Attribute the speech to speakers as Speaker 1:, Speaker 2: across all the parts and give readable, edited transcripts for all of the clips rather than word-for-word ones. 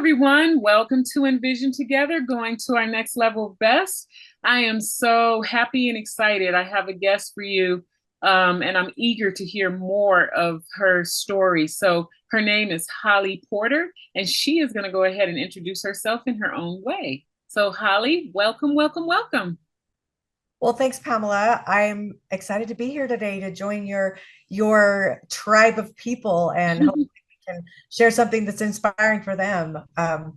Speaker 1: everyone. Welcome to enVision Together, going to our next level of best. I am so happy and excited. I have a guest for you, and I'm eager to hear more of her story. So, her name is Holly Porter, and she is going to go ahead and introduce herself in her own way. So, Holly, welcome, welcome, welcome.
Speaker 2: Well, thanks, Pamela. I'm excited to be here today to join your tribe of people and hopefully we can share something that's inspiring for them. I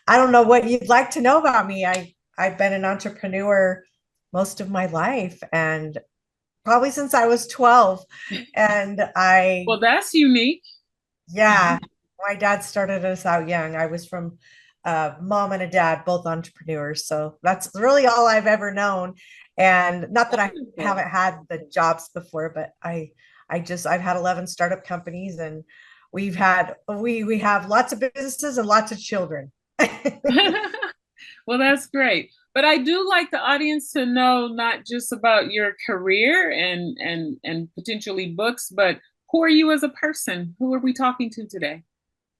Speaker 2: don't know what you'd like to know about me. I've been an entrepreneur most of my life and probably since I was 12. And
Speaker 1: Well, that's unique.
Speaker 2: yeah, my dad started us out young. I was from mom and a dad, both entrepreneurs. So that's really all I've ever known. And not that I
Speaker 1: Wonderful.
Speaker 2: haven't had the jobs before, but I've had 11 startup companies and we have lots of businesses and lots of children.
Speaker 1: Well, that's great. But I do like the audience to know not just about your career and potentially books, but who are you as a person? Who are we talking to today?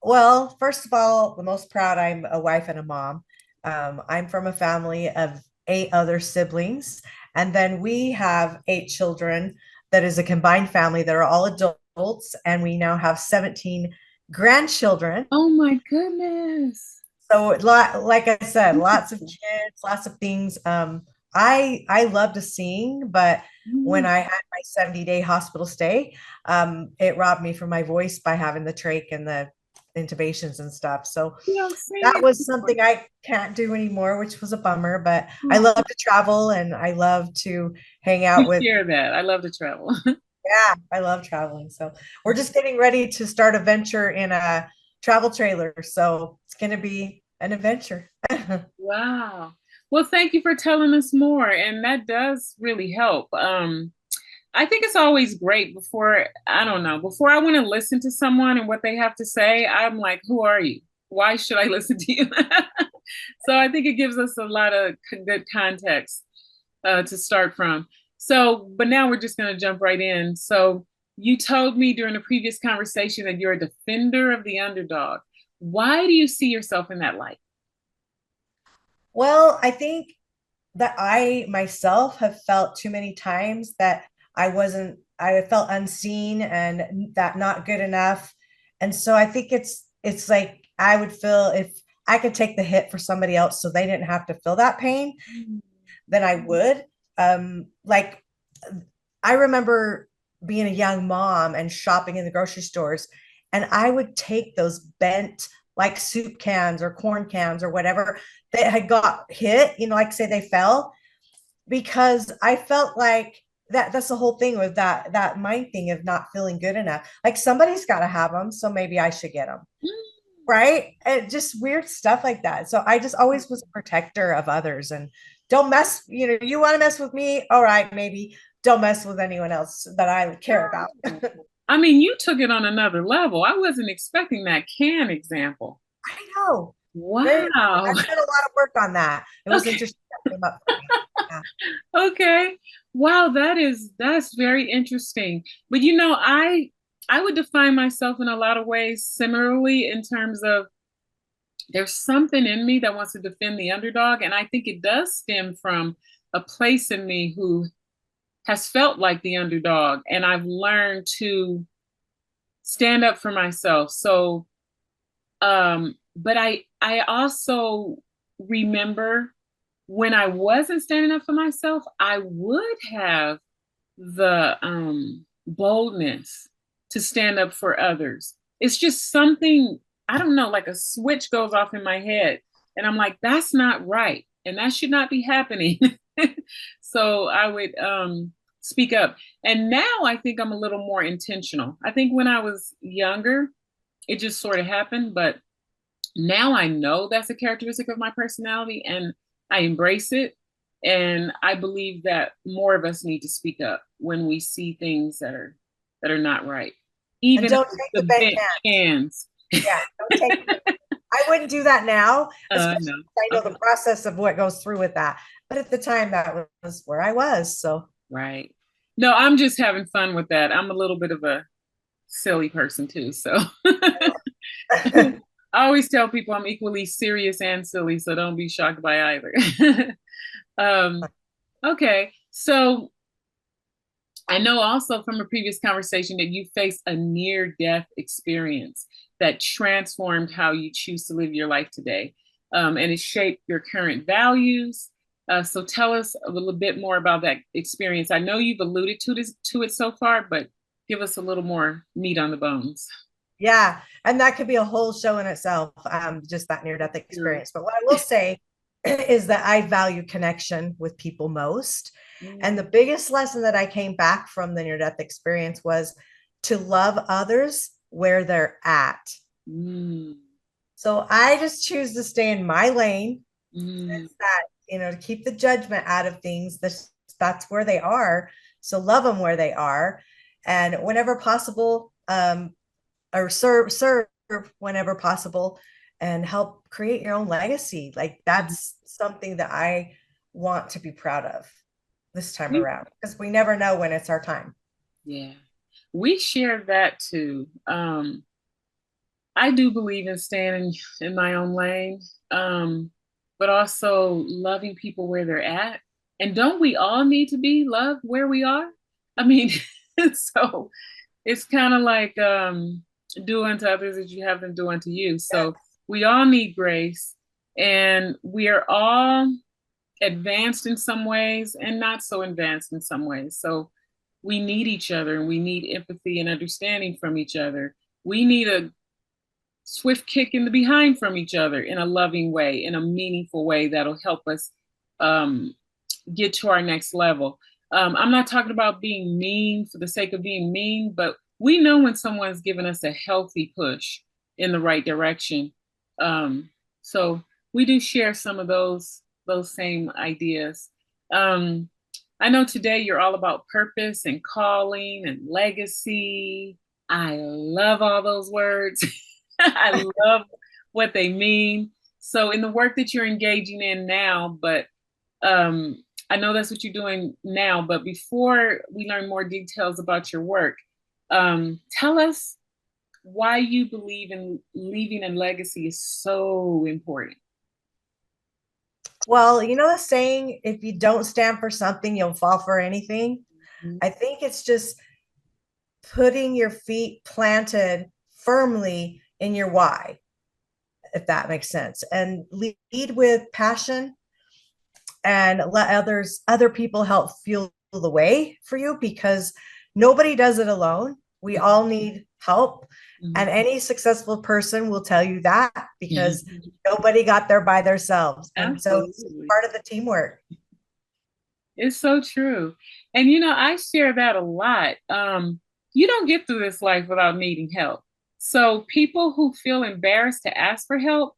Speaker 2: Well, first of all, the most proud I'm a wife and a mom. I'm from a family of eight other siblings, and then we have eight children that is a combined family that are all adults, and we now have 17 grandchildren.
Speaker 1: Oh my goodness.
Speaker 2: So, like I said, lots of kids, lots of things. I love to sing, but when
Speaker 1: Mm.
Speaker 2: I had my 70-day hospital stay, it robbed me from my voice by having the trach and the intubations and stuff. So
Speaker 1: You don't sing
Speaker 2: that was
Speaker 1: anymore.
Speaker 2: something I can't do anymore, which was a bummer. But I
Speaker 1: Oh,
Speaker 2: love to travel and I love to hang
Speaker 1: we
Speaker 2: out with,
Speaker 1: share that. I love to travel.
Speaker 2: yeah, I love traveling. So we're just getting ready to start a venture in a travel trailer. So it's going to be an adventure.
Speaker 1: Wow. Well, thank you for telling us more. And that does really help. I think it's always great before, I don't know, before I want to listen to someone and what they have to say, I'm like, who are you? Why should I listen to you? So I think it gives us a lot of good context to start from. So, but now we're just going to jump right in. So, you told me during a previous conversation that you're a defender of the underdog. Why do you see yourself in that light?
Speaker 2: Well, I think that I myself have felt too many times that I felt unseen and that not good enough. And so I think it's like I would feel if I could take the hit for somebody else so they didn't have to feel that pain, then I would. Like I remember being a young mom and shopping in the grocery stores, and I would take those bent like soup cans or corn cans or whatever that had got hit, like say they fell, because I felt like that's the whole thing with that mind thing of not feeling good enough. Like somebody's got to have them, so maybe I should get them. Right? And just weird stuff like that. So I just always was a protector of others and don't mess, you want to mess with me? All right, maybe don't mess with anyone else that I care about.
Speaker 1: I mean, you took it on another level. I wasn't expecting that can example.
Speaker 2: I know. Very,
Speaker 1: Wow.
Speaker 2: I did a lot of work on that. It was
Speaker 1: Okay.
Speaker 2: interesting that came up for me. Yeah.
Speaker 1: Okay. Wow, that's very interesting. But I would define myself in a lot of ways similarly in terms of there's something in me that wants to defend the underdog, and I think it does stem from a place in me who has felt like the underdog, and I've learned to stand up for myself. So, but I also remember when I wasn't standing up for myself, I would have the boldness to stand up for others. It's just something, I don't know, like a switch goes off in my head. And I'm like, that's not right. And that should not be happening. So I would speak up. And now I think I'm a little more intentional. I think when I was younger, it just sort of happened. But now I know that's a characteristic of my personality and I embrace it. And I believe that more of us need to speak up when we see things that are not right,
Speaker 2: And
Speaker 1: even if
Speaker 2: don't
Speaker 1: it's
Speaker 2: take
Speaker 1: the
Speaker 2: the bent
Speaker 1: bent
Speaker 2: can.
Speaker 1: cans.
Speaker 2: Yeah, don't take I wouldn't do that now, especially
Speaker 1: No.
Speaker 2: if I know the process of what goes through with that. But at the time, that was where I was. So,
Speaker 1: Right. No, I'm just having fun with that. I'm a little bit of a silly person too. So I always tell people I'm equally serious and silly, so don't be shocked by either. um, okay, so I know also from a previous conversation that you faced a near death experience that transformed how you choose to live your life today. And it shaped your current values. So tell us a little bit more about that experience. I know you've alluded to it so far, but give us a little more meat on the bones.
Speaker 2: Yeah, and that could be a whole show in itself, just that near death
Speaker 1: True.
Speaker 2: experience. But what I will say is that I value connection with people most. And the
Speaker 1: Mm,
Speaker 2: biggest lesson that I came back from the near death experience was to love others where they're at.
Speaker 1: mm,
Speaker 2: So I just choose to stay in my lane.
Speaker 1: mm,
Speaker 2: It's that, to keep the judgment out of things. That's where they are. So love them where they are. And whenever possible, or serve whenever possible, and help create your own legacy. Like
Speaker 1: mm.
Speaker 2: that's something that I want to be proud of this time
Speaker 1: We,
Speaker 2: around, because we never know when it's our time.
Speaker 1: yeah, we share that too. I do believe in staying in my own lane, but also loving people where they're at. And don't we all need to be loved where we are? I mean, so it's kind of like do unto others as you have them do unto you. So we all need grace, and we are all advanced in some ways and not so advanced in some ways. So we need each other, and we need empathy and understanding from each other. We need a swift kick in the behind from each other in a loving way, in a meaningful way that'll help us um, get to our next level. I'm not talking about being mean for the sake of being mean, but we know when someone's giving us a healthy push in the right direction. Um, so we do share some of those same ideas. Um, I know today you're all about purpose and calling and legacy. I love all those words. I love what they mean. So in the work that you're engaging in now, but I know that's what you're doing now, but before we learn more details about your work, tell us why you believe in leaving a legacy is so important.
Speaker 2: Well, you know the saying, if you don't stand for something, you'll fall for anything.
Speaker 1: Mhm.
Speaker 2: I think it's just putting your feet planted firmly in your why, if that makes sense, and lead with passion, and let other people help fuel the way for you, because nobody does it alone. We all need help. And
Speaker 1: Mhm.
Speaker 2: any successful person will tell you that, because
Speaker 1: Mhm.
Speaker 2: nobody got there by themselves. And so it's
Speaker 1: Absolutely.
Speaker 2: part of the teamwork.
Speaker 1: It's so true. And I share that a lot. You don't get through this life without needing help. So people who feel embarrassed to ask for help,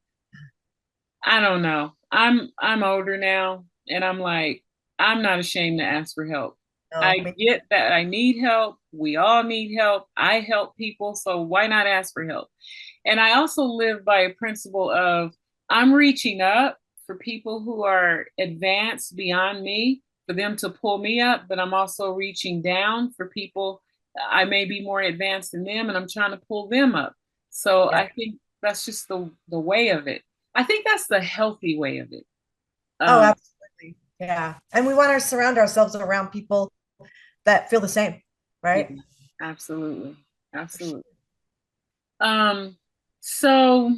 Speaker 1: I don't know. I'm older now, and I'm like, I'm not ashamed to ask for help.
Speaker 2: No,
Speaker 1: I get that I need help. We all need help. I help people, so why not ask for help? And I also live by a principle of I'm reaching up for people who are advanced beyond me, for them to pull me up, but I'm also reaching down for people I may be more advanced than them, and I'm trying to pull them up. So
Speaker 2: yeah.
Speaker 1: I think that's just the way of it. I think that's the healthy way of it.
Speaker 2: Oh,
Speaker 1: Um,
Speaker 2: absolutely. Yeah. And we want to surround ourselves around people that feel the same,
Speaker 1: yeah,
Speaker 2: right?
Speaker 1: absolutely,
Speaker 2: For sure.
Speaker 1: absolutely. Um, so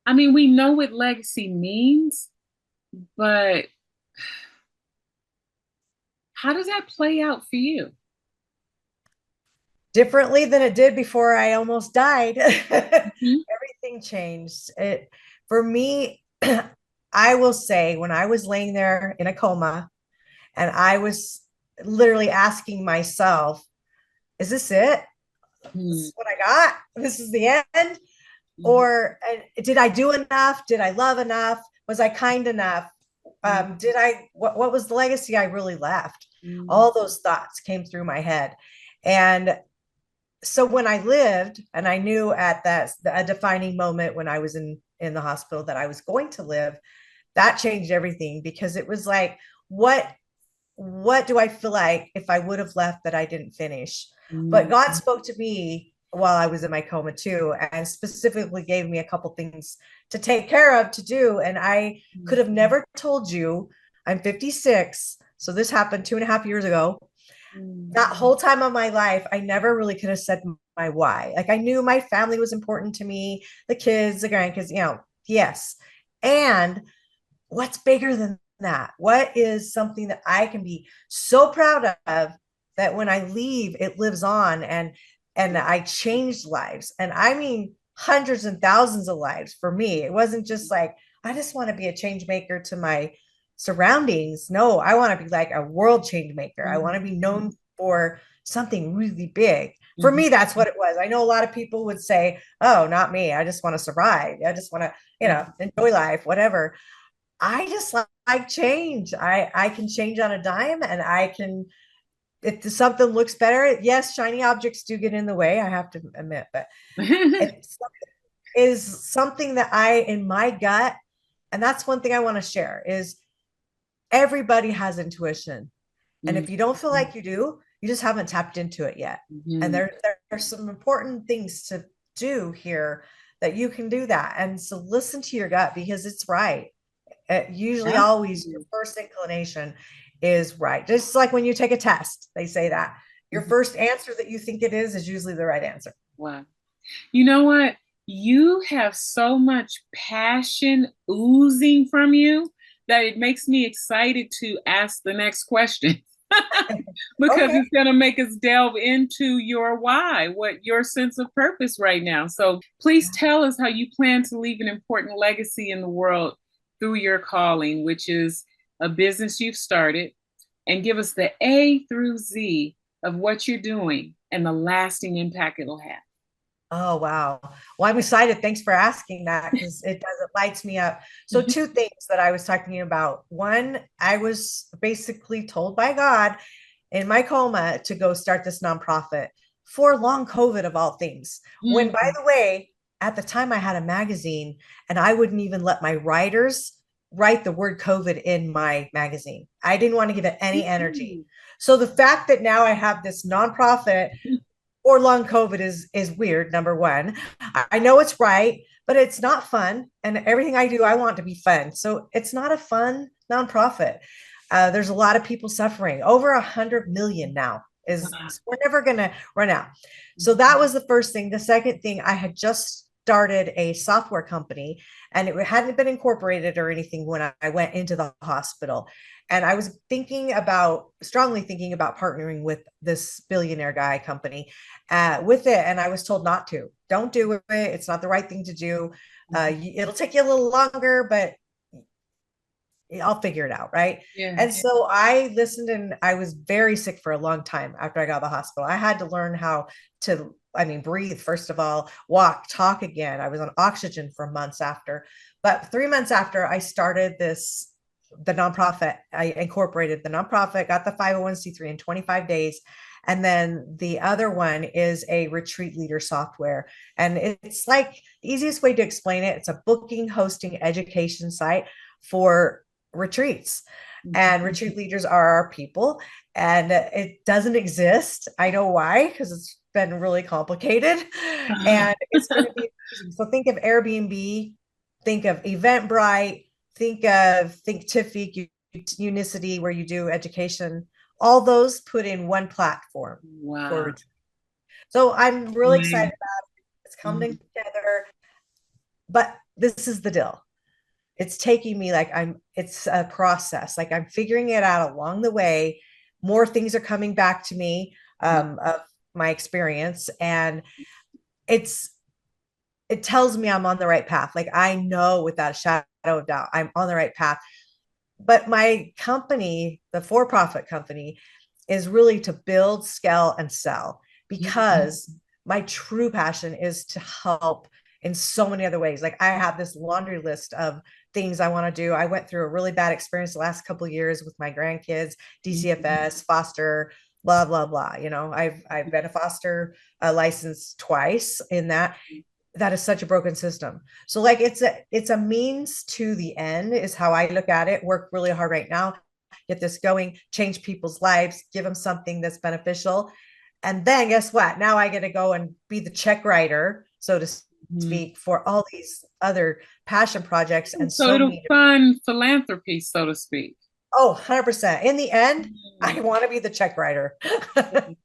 Speaker 1: I mean, we know what legacy means, but how does that play out for you?
Speaker 2: Differently than it did before I almost died.
Speaker 1: Mhm.
Speaker 2: Everything changed. It for me, I will say, when I was laying there in a coma and I was literally asking myself, is this it? This
Speaker 1: Mhm.
Speaker 2: is what I got? This is the end?
Speaker 1: Mhm.
Speaker 2: Or did I do enough? Did I love enough? Was I kind enough? Did I, what was the legacy I really left?
Speaker 1: Mhm.
Speaker 2: All those thoughts came through my head. And so when I lived, and I knew at that a defining moment when I was in the hospital that I was going to live, that changed everything, because it was like, what what do I feel like if I would have left that I didn't finish? But
Speaker 1: Mhm.
Speaker 2: God spoke to me while I was in my coma too, and specifically gave me a couple things to take care of to do. And I could have never told you I'm 56. So this happened 2.5 years ago.
Speaker 1: Mm.
Speaker 2: That whole time of my life, I never really could have said my why. Like I knew my family was important to me, the kids, the grandkids, yes. And what's bigger than that? What is something that I can be so proud of that when I leave, it lives on and I changed lives. And I mean hundreds and thousands of lives for me. It wasn't just like, I just want to be a change maker to my surroundings. No, I want to be like a world change maker. I want to be known for something really big. For
Speaker 1: Mhm.
Speaker 2: me, that's what it was. I know a lot of people would say, oh, not me. I just want to survive. I just want to, enjoy life, whatever. I just like change. I can change on a dime, and I can, if something looks better, yes, shiny objects do get in the way, I have to admit, but it is something that I in my gut, and that's one thing I want to share is everybody has intuition. And
Speaker 1: Mm.
Speaker 2: if you don't feel like you do, you just haven't tapped into it yet. And
Speaker 1: Mhm.
Speaker 2: there are some important things to do here that you can do that. And so listen to your gut because it's right. Usually always your
Speaker 1: Absolutely.
Speaker 2: first inclination is right. Just like when you take a test, they say that your
Speaker 1: Mhm.
Speaker 2: first answer that you think it is usually the right answer.
Speaker 1: Wow. You know what? You have so much passion oozing from you that it makes me excited to ask the next question because
Speaker 2: Okay.
Speaker 1: it's going to make us delve into your why, what your sense of purpose right now. So please tell us how you plan to leave an important legacy in the world through your calling, which is a business you've started, and give us the A through Z of what you're doing and the lasting impact it'll have.
Speaker 2: Oh, wow. Well, I'm excited. Thanks for asking that because it does, it lights me up. So, two things that I was talking about. One, I was basically told by God in my coma to go start this nonprofit for long COVID of all things. When, by
Speaker 1: Mhm.
Speaker 2: the way, at the time I had a magazine and I wouldn't even let my writers write the word COVID in my magazine. I didn't want to give it any energy. So the fact that now I have this nonprofit or long COVID is weird. Number one, I know it's right, but it's not fun. And everything I do, I want to be fun. So it's not a fun nonprofit. There's a lot of people suffering. Over 100 million now is
Speaker 1: Wow.
Speaker 2: we're never gonna run out. So that was the first thing. The second thing, I had just started a software company and it hadn't been incorporated or anything when I went into the hospital. And I was strongly thinking about partnering with this billionaire guy company with it. And I was told not to. Don't do it. It's not the right thing to do. It'll take you a little longer, but I'll figure it out. Right.
Speaker 1: Yeah.
Speaker 2: And so I listened and I was very sick for a long time after I got out of the hospital. I had to learn how to, I mean, breathe, first of all, walk, talk again. I was on oxygen for months after. But 3 months after I started the nonprofit, I incorporated the nonprofit, got the 501(c)(3) in 25 days. And then the other one is a retreat leader software. And it's like the easiest way to explain it. It's a booking, hosting, education site for retreats. And retreat leaders are our people. And it doesn't exist. I know why, because it's been really complicated. And it's going to be amazing. So think of Airbnb, think of Eventbrite, think Tiffy, Unicity, where you do education. All those put in one platform for
Speaker 1: Wow.
Speaker 2: retreat. So I'm really excited
Speaker 1: Nice.
Speaker 2: about it. It's coming
Speaker 1: Mhm.
Speaker 2: together. But this is the deal. It's taking me like it's a process. Like I'm figuring it out along the way. More things are coming back to me of my experience. And it's it tells me I'm on the right path. Like I know without a shadow of doubt, I'm on the right path. But my company, the for-profit company, is really to build, scale, and sell because my true passion is to help in so many other ways. Like I have this laundry list of things I want to do. I went through a really bad experience the last couple of years with my grandkids, DCFS, foster, blah blah blah. I've been a foster license twice in that is such a broken system. So like it's a means to the end is how I look at it. Work really hard right now, get this going, change people's lives, give them something that's beneficial. And then guess what? Now I get to go and be the check writer, so to
Speaker 1: Mhm.
Speaker 2: speak, for all these other passion projects and
Speaker 1: So
Speaker 2: so
Speaker 1: it'll
Speaker 2: many.
Speaker 1: fund philanthropy, so to speak.
Speaker 2: Oh, 100%. In the end, I
Speaker 1: Mm.
Speaker 2: want to be the check writer. So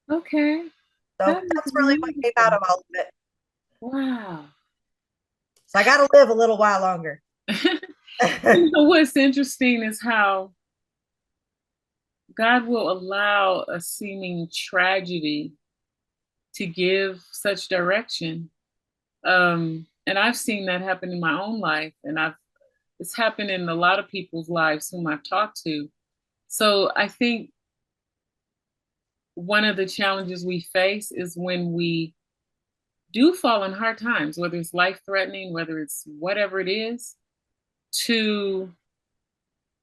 Speaker 1: Okay, that is
Speaker 2: that's really what came out
Speaker 1: wonderful.
Speaker 2: of all of it.
Speaker 1: Wow.
Speaker 2: So I got to live a little while longer.
Speaker 1: You know what's interesting is how God will allow a seeming tragedy to give such direction. And I've seen that happen in my own life, and I've it's happened in a lot of people's lives whom I've talked to. So I think one of the challenges we face is when we do fall in hard times, whether it's life threatening, whether it's whatever it is, to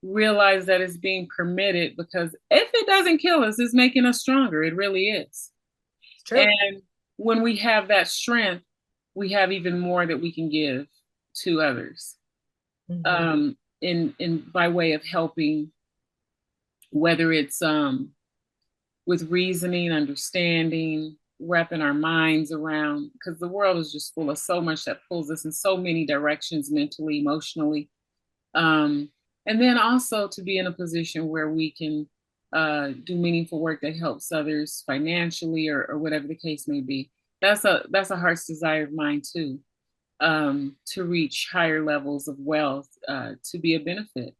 Speaker 1: realize that it's being permitted, because if it doesn't kill us, it's making us stronger. It really is.
Speaker 2: It's true.
Speaker 1: And when we have that strength, we have even more that we can give to others,
Speaker 2: Mm-hmm.
Speaker 1: in by way of helping, whether it's with reasoning, understanding, wrapping our minds around, because the world is just full of so much that pulls us in so many directions, mentally, emotionally. Um, and then also to be in a position where we can do meaningful work that helps others financially, or whatever the case may be. That's a heart's desire of mine too, to reach higher levels of wealth, to be a benefit.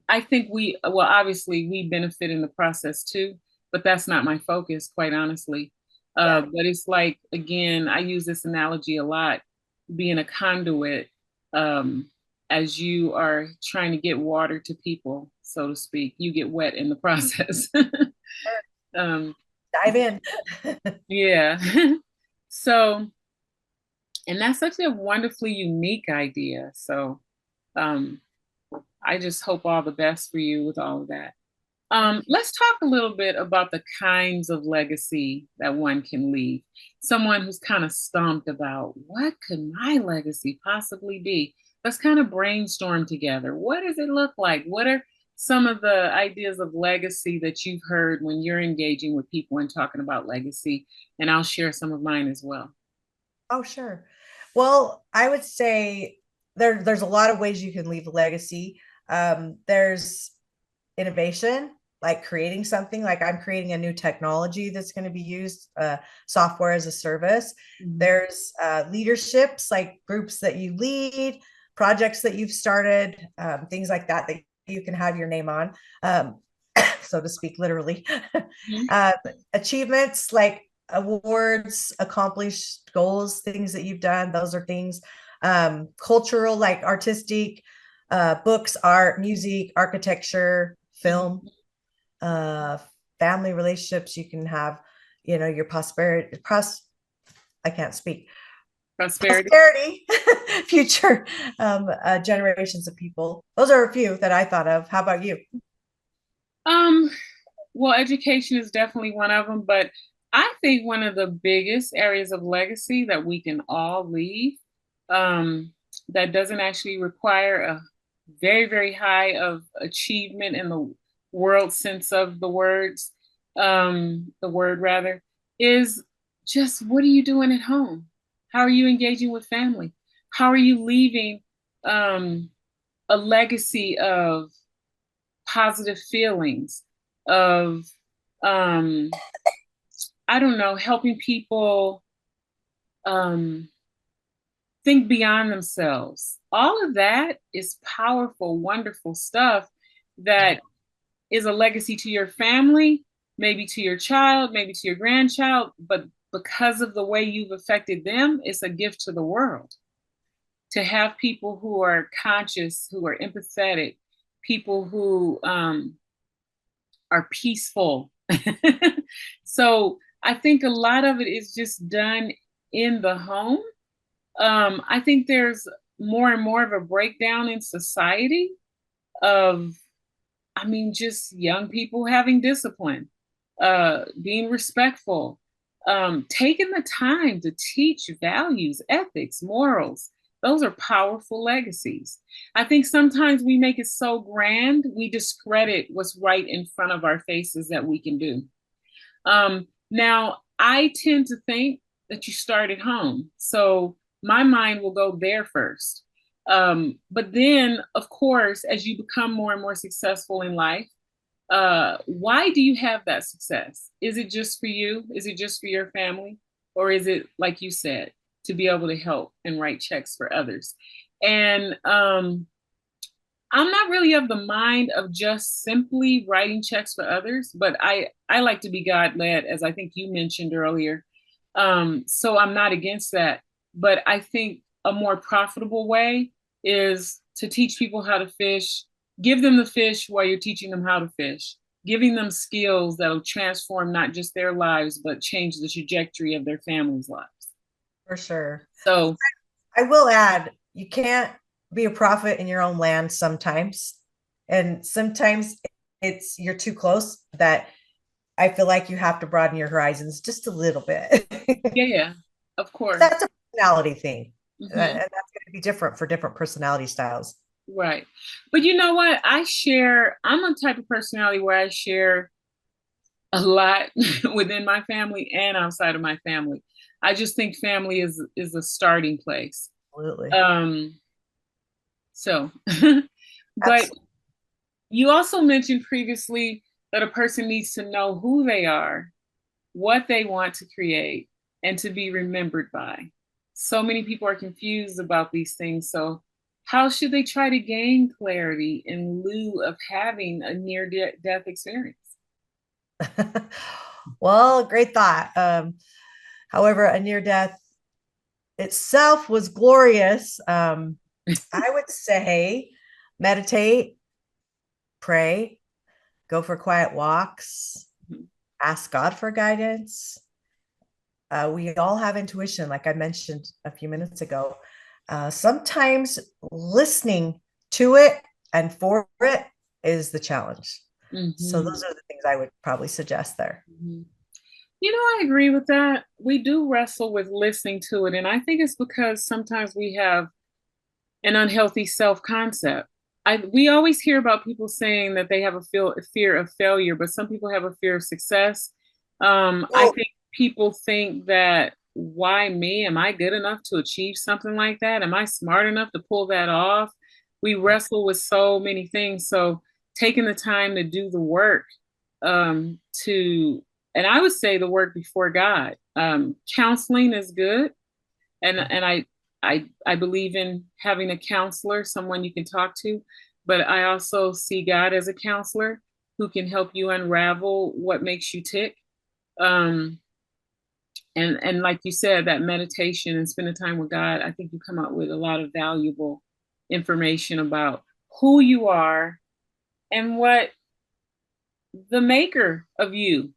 Speaker 1: I think well, obviously, we benefit in the process too, but that's not my focus, quite honestly.
Speaker 2: Yeah.
Speaker 1: But it's like, again, I use this analogy a lot, being a conduit, um, as you are trying to get water to people, so to speak. You get wet in the process. um,
Speaker 2: Dive in.
Speaker 1: yeah. So, and that's such a wonderfully unique idea. So, um, I just hope all the best for you with all of that.
Speaker 2: Thank you.
Speaker 1: Let's talk a little bit about the kinds of legacy that one can leave. Someone who's kind of stumped about what could my legacy possibly be. Let's kind of brainstorm together. What does it look like? What are some of the ideas of legacy that you've heard when you're engaging with people and talking about legacy? And I'll share some of mine as well.
Speaker 2: Oh, sure. Well, I would say there's a lot of ways you can leave a legacy. There's innovation, like creating something, like I'm creating a new technology that's going to be used, software as a service.
Speaker 1: Mhm.
Speaker 2: There's leaderships, like groups that you lead, projects that you've started, things like that that you can have your name on, um, so to speak, literally.
Speaker 1: Mhm.
Speaker 2: uh, Achievements like awards, accomplished goals, things that you've done. Those are things. Cultural, like artistic, books, art, music, architecture, film, uh, family relationships. You can have, your prosperity, I can't speak,
Speaker 1: Prosperity.
Speaker 2: prosperity, future generations of people. Those are a few that I thought of. How about you?
Speaker 1: Um, Well, education is definitely one of them, but I think one of the biggest areas of legacy that we can all leave, that doesn't actually require a very, very high of achievement in the world sense of the word rather, is just what are you doing at home? How are you engaging with family? How are you leaving um, a legacy of positive feelings, of um I don't know, helping people um think beyond themselves. All of that is powerful, wonderful stuff
Speaker 2: Yeah.
Speaker 1: that is a legacy to your family, maybe to your child, maybe to your grandchild, but because of the way you've affected them, it's a gift to the world. To have people who are conscious, who are empathetic, people who are peaceful. So I think a lot of it is just done in the home. I think there's more and more of a breakdown in society of, I mean, just young people having discipline, being respectful, taking the time to teach values, ethics, morals. Those are powerful legacies. I think sometimes we make it so grand, we discredit what's right in front of our faces that we can do. Now, I tend to think that you start at home. So my mind will go there first. But then, of course, as you become more and more successful in life, why do you have that success? Is it just for you? Is it just for your family? Or is it, like you said, to be able to help and write checks for others? And I'm not really of the mind of just simply writing checks for others, but I like to be God led, as I think you mentioned earlier. So I'm not against that, but I think a more profitable way is to teach people how to fish. Give them the fish while you're teaching them how to fish, giving them skills that'll transform not just their lives, but change the trajectory of their families' lives.
Speaker 2: For sure.
Speaker 1: So,
Speaker 2: I will add, you can't be a prophet in your own land sometimes. And sometimes it's you're too close that I feel like you have to broaden your horizons just a little bit.
Speaker 1: yeah, yeah, of course.
Speaker 2: That's a personality thing. And
Speaker 1: Mhm.
Speaker 2: that's going to be different for different personality styles.
Speaker 1: Right. But you know what? I'm a type of personality where I share a lot within my family and outside of my family. I just think family is a starting place.
Speaker 2: Absolutely.
Speaker 1: Um, so, but
Speaker 2: Absolutely.
Speaker 1: you also mentioned previously that a person needs to know who they are, what they want to create, and to be remembered by. So many people are confused about these things. So, how should they try to gain clarity in lieu of having a near death experience?
Speaker 2: Well, great thought. However, a near death itself was glorious. I would say meditate, pray, go for quiet walks, ask God for guidance. We all have intuition, like I mentioned a few minutes ago. Sometimes listening to it and for it is the challenge. So
Speaker 1: Mm-hmm.
Speaker 2: those are the things I would probably suggest there.
Speaker 1: Mm-hmm. You know, I agree with that. We do wrestle with listening to it. And I think it's because sometimes we have an unhealthy self concept. We always hear about people saying that they have a fear of failure, but some people have a fear of success. I
Speaker 2: Well,
Speaker 1: think people think that, why me? Am I good enough to achieve something like that? Am I smart enough to pull that off? We wrestle with so many things. So taking the time to do the work, to and I would say the work before God. Counseling is good, and I believe in having a counselor, someone you can talk to, but I also see God as a counselor who can help you unravel what makes you tick. Um, and like you said, that meditation and spending time with God, I think you come out with a lot of valuable information about who you are and what the maker of you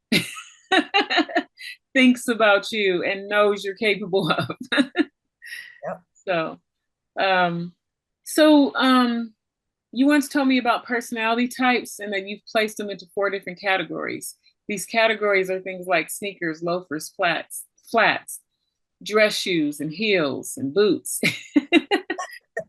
Speaker 1: thinks about you and knows you're capable of.
Speaker 2: yep.
Speaker 1: So, um, so you once told me about personality types and that you've placed them into four different categories. These categories are things like sneakers, loafers, flats, dress shoes, and heels and boots.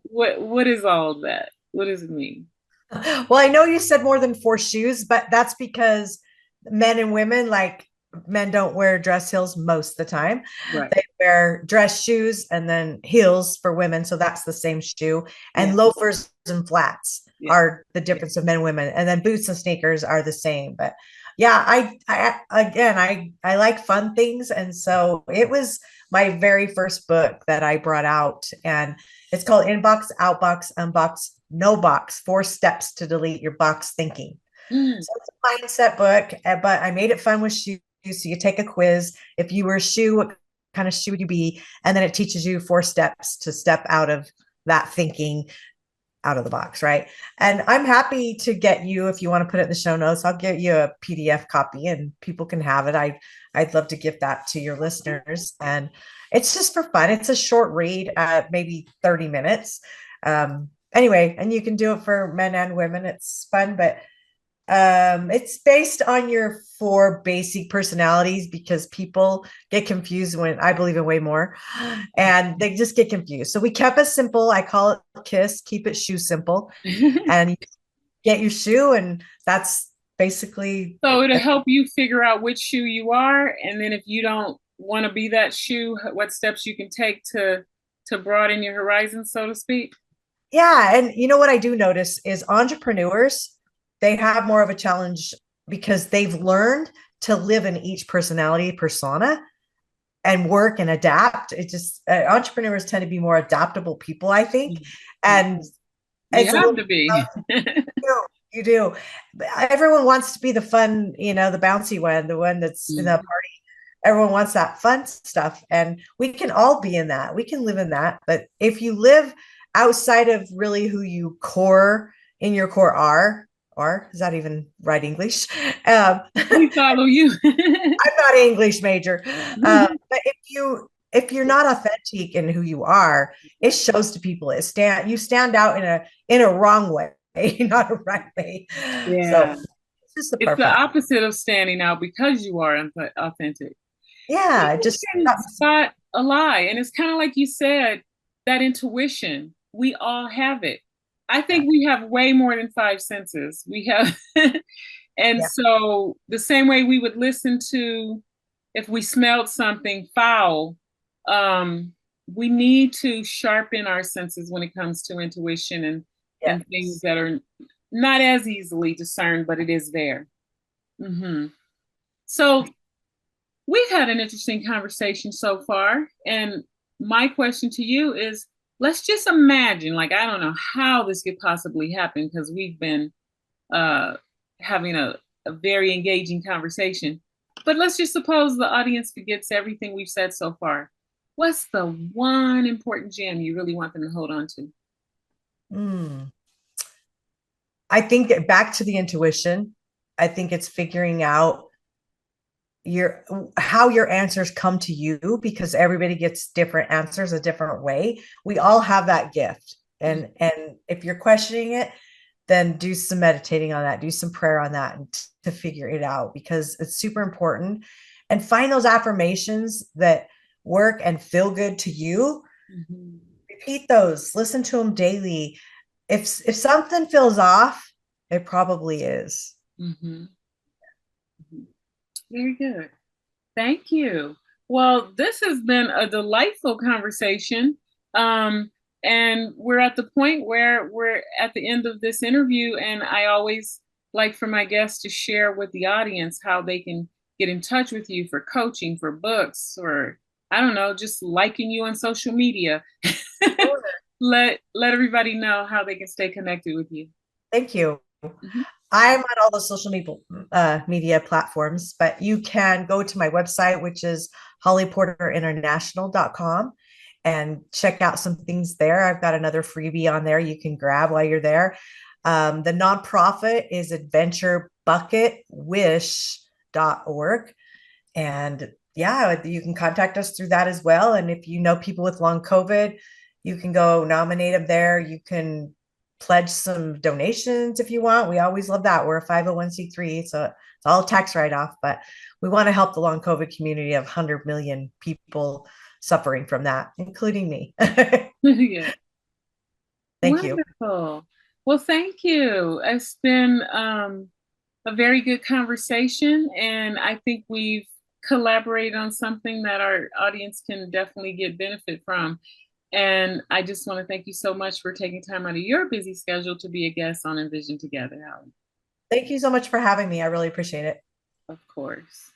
Speaker 1: What is all of that? What does it mean?
Speaker 2: Well, I know you said more than four shoes, but that's because men and women, like men don't wear dress heels most of the time.
Speaker 1: Right.
Speaker 2: They wear dress shoes and then heels for women. So that's the same shoe.
Speaker 1: Yeah.
Speaker 2: And loafers and flats
Speaker 1: Yeah.
Speaker 2: are the difference of men and women. And then boots and sneakers are the same. But yeah, I like fun things. And so it was my very first book that I brought out. And it's called Inbox, Outbox, Unbox, No Box, 4 Steps to Delete Your Box Thinking.
Speaker 1: Mm.
Speaker 2: So it's a mindset book, but I made it fun with shoes. So you take a quiz. If you were a shoe, what kind of shoe would you be? And then it teaches you 4 steps to step out of that thinking, out of the box, right? And I'm happy to get you, if you want to put it in the show notes, I'll get you a PDF copy and people can have it. I'd love to give that to your listeners. And it's just for fun. It's a short read, maybe 30 minutes. Anyway, and you can do it for men and women. It's fun, but it's based on your 4 basic personalities because people get confused when I believe in way more and they just get confused. So we kept it simple. I call it KISS, keep it shoe simple. And you get your shoe and basically.
Speaker 1: So it'll help you figure out which shoe you are, and then if you don't want to be that shoe, what steps you can take to broaden your horizon, so to speak.
Speaker 2: Yeah, and you know what I do notice is entrepreneurs, they have more of a challenge because they've learned to live in each personality persona and work and adapt. It just entrepreneurs tend to be more adaptable people, I think. And
Speaker 1: You
Speaker 2: it's a
Speaker 1: have
Speaker 2: little
Speaker 1: to be.
Speaker 2: you do. Everyone wants to be the fun, the bouncy one, the one that's in the
Speaker 1: Mhm.
Speaker 2: party. Everyone wants that fun stuff. And we can all be in that. We can live in that. But if you live outside of really who you core in your core are, is that even right English?
Speaker 1: We follow you.
Speaker 2: I'm not an English major. But if you're not authentic in who you are, it shows to people. You stand out in a wrong way, not a right way. So
Speaker 1: Yeah.
Speaker 2: it's just the
Speaker 1: It's the
Speaker 2: perfect.
Speaker 1: opposite of standing out because you are authentic.
Speaker 2: Yeah,
Speaker 1: You
Speaker 2: just
Speaker 1: can spot a lie. And it's kind of like you said, that intuition, we all have it. I think we have way more than five senses. We have, and
Speaker 2: yeah,
Speaker 1: so the same way we would listen to if we smelled something foul, um, we need to sharpen our senses when it comes to intuition and things
Speaker 2: yes.
Speaker 1: that are not as easily discerned, but it is there. Hmm. So we've had an interesting conversation so far. And my question to you is, let's just imagine, like, I don't know how this could possibly happen because we've been uh, having a very engaging conversation. But let's just suppose the audience forgets everything we've said so far. What's the one important gem you really want them to hold on to?
Speaker 2: Mm. I think back to the intuition. I think it's figuring out your how your answers come to you because everybody gets different answers a different way. We all have that gift. And if you're questioning it, then do some meditating on that, do some prayer on that and to figure it out because it's super important. And find those affirmations that work and feel good to you.
Speaker 1: Mm-hmm.
Speaker 2: Repeat those, listen to them daily. If something feels off, it probably is.
Speaker 1: Mm-hmm. Very good. Thank you. Well, this has been a delightful conversation. Um, and we're at the point where we're at the end of this interview, and I always like for my guests to share with the audience how they can get in touch with you for coaching, for books, or I don't know, just liking you on social media. Let everybody know how they can stay connected with you.
Speaker 2: Thank you.
Speaker 1: Mhm.
Speaker 2: I'm on all the social media platforms, but you can go to my website, which is hollyporterinternational.com, and check out some things there. I've got another freebie on there you can grab while you're there. The nonprofit is adventurebucketwish.org. And yeah, you can contact us through that as well. And if you know people with long COVID, you can go nominate them there. You can pledge some donations if you want. We always love that. We're a 501c3, so it's all tax write off, but we want to help the long COVID community of 100 million people suffering from that, including me.
Speaker 1: Yeah.
Speaker 2: Thank you.
Speaker 1: Wonderful. Well, thank you. It's been a very good conversation, and I think we've collaborated on something that our audience can definitely get benefit from. And I just want to thank you so much for taking time out of your busy schedule to be a guest on enVision Together, Howard.
Speaker 2: Thank you so much for having me. I really appreciate it.
Speaker 1: Of course.